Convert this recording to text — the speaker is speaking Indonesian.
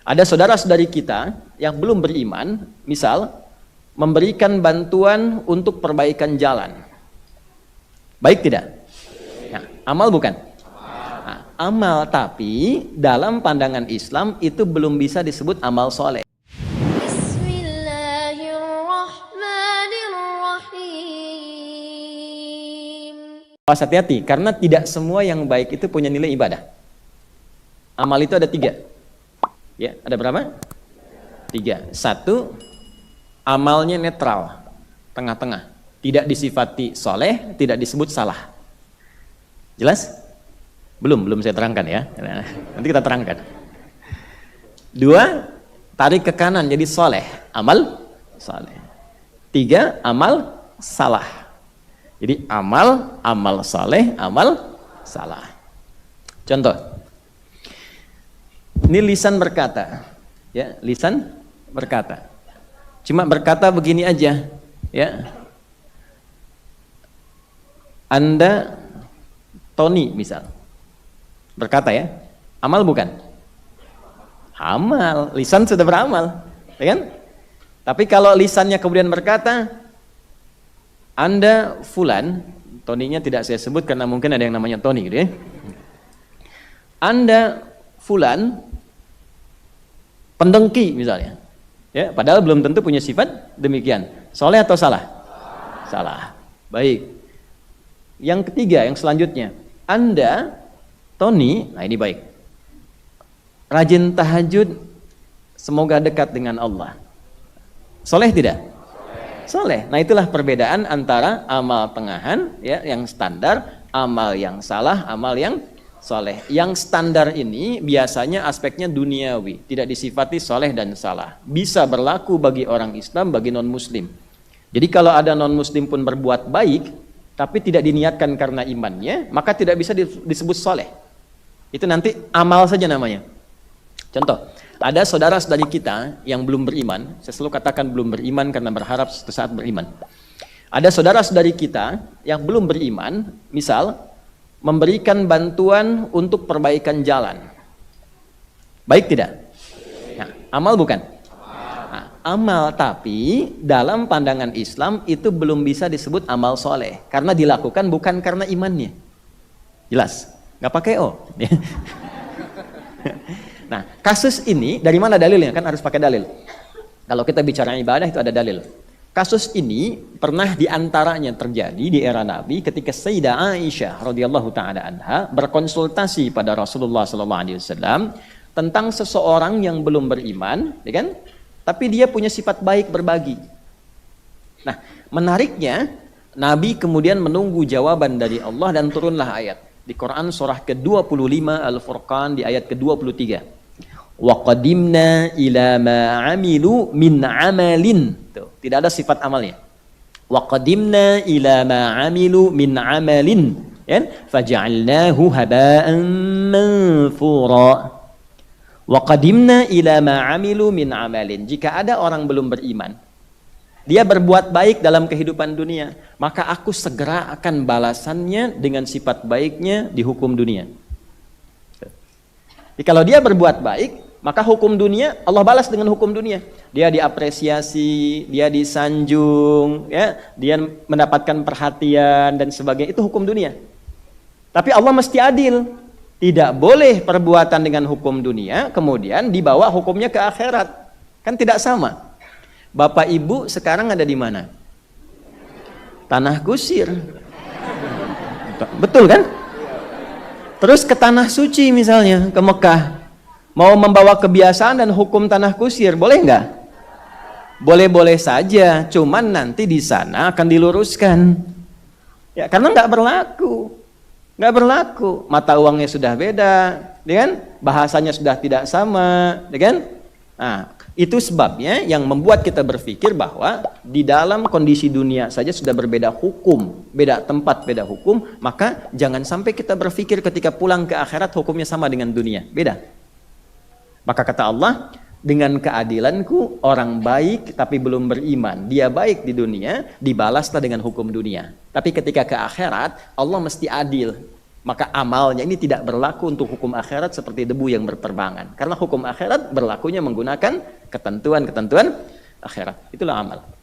Ada saudara-saudari kita yang belum beriman, misal memberikan bantuan untuk perbaikan jalan. Baik tidak? Nah, amal bukan? Nah, amal, tapi dalam pandangan Islam itu belum bisa disebut amal soleh. Awas, hati-hati, karena tidak semua yang baik itu punya nilai ibadah. Amal itu ada 3. Ya, ada berapa? 3. 1, amalnya netral, tengah-tengah. Tidak disifati soleh, tidak disebut salah. Jelas? Belum saya terangkan ya. Nanti kita terangkan. 2, tarik ke kanan jadi soleh, amal soleh. 3, amal salah. Jadi amal saleh, amal salah. Contoh, ini lisan berkata, ya, lisan berkata. Cuma berkata begini aja, ya. Anda Tony misal, berkata ya, amal bukan? Amal, lisan sudah beramal, ya kan? Tapi kalau lisannya kemudian berkata, Anda fulan, Toninya tidak saya sebut karena mungkin ada yang namanya Tony gitu ya. Anda fulan pendengki misalnya. Ya, padahal belum tentu punya sifat demikian. Soleh atau salah? Salah. Baik. Yang ketiga, yang selanjutnya, Anda Tony, nah ini baik. Rajin tahajud, semoga dekat dengan Allah. Soleh tidak? Soleh. Nah, itulah perbedaan antara amal tengahan ya yang standar, amal yang salah, amal yang soleh. Yang standar ini biasanya aspeknya duniawi, tidak disifati soleh dan salah. Bisa berlaku bagi orang Islam, bagi non-muslim. Jadi kalau ada non-muslim pun berbuat baik, tapi tidak diniatkan karena imannya, maka tidak bisa disebut soleh. Itu nanti amal saja namanya. Contoh, ada saudara-saudari kita yang belum beriman, saya selalu katakan belum beriman karena berharap suatu saat beriman. Ada saudara-saudari kita yang belum beriman, misal memberikan bantuan untuk perbaikan jalan. Baik tidak? Nah, amal bukan? Nah, amal, tapi dalam pandangan Islam itu belum bisa disebut amal soleh karena dilakukan bukan karena imannya. Jelas? Nggak pakai O. Nah, kasus ini dari mana dalilnya? Kan harus pakai dalil. Kalau kita bicara ibadah itu ada dalil. Kasus ini pernah diantaranya terjadi di era Nabi ketika Sayyidah Aisyah radhiyallahu taala anha berkonsultasi pada Rasulullah sallallahu alaihi wasallam tentang seseorang yang belum beriman, ya kan? Tapi dia punya sifat baik berbagi. Nah, menariknya Nabi kemudian menunggu jawaban dari Allah dan turunlah ayat di Quran surah ke-25 Al-Furqan di ayat ke-23. Wa qadimna ila ma amilu min amalin. Tuh, tidak ada sifat amalnya. Wa qadimna ila ma amilu min amalin, ya, faj'alnahu haba'an manthura. Wa qadimna ila ma amilu min amalin. Jika ada orang belum beriman, dia berbuat baik dalam kehidupan dunia, maka aku segera akan balasannya dengan sifat baiknya di hukum dunia. Jadi kalau dia berbuat baik, maka hukum dunia Allah balas dengan hukum dunia. Dia diapresiasi, dia disanjung, ya, dia mendapatkan perhatian dan sebagainya. Itu hukum dunia. Tapi Allah mesti adil. Tidak boleh perbuatan dengan hukum dunia kemudian dibawa hukumnya ke akhirat. Kan tidak sama. Bapak Ibu sekarang ada di mana? Tanah Kusir. Betul kan? Terus ke Tanah Suci misalnya, ke Mekah. Mau membawa kebiasaan dan hukum Tanah Kusir, boleh nggak? Boleh-boleh saja, cuman nanti di sana akan diluruskan. Ya, karena nggak berlaku. Mata uangnya sudah beda, ya kan? Bahasanya sudah tidak sama, ya kan? Nah, itu sebabnya yang membuat kita berpikir bahwa di dalam kondisi dunia saja sudah berbeda hukum, beda tempat, beda hukum, maka jangan sampai kita berpikir ketika pulang ke akhirat hukumnya sama dengan dunia, beda. Maka kata Allah, dengan keadilanku orang baik tapi belum beriman, dia baik di dunia, dibalaslah dengan hukum dunia. Tapi ketika ke akhirat, Allah mesti adil, Maka amalnya ini tidak berlaku untuk hukum akhirat seperti debu yang berterbangan. Karena hukum akhirat berlakunya menggunakan ketentuan-ketentuan akhirat. Itulah amal.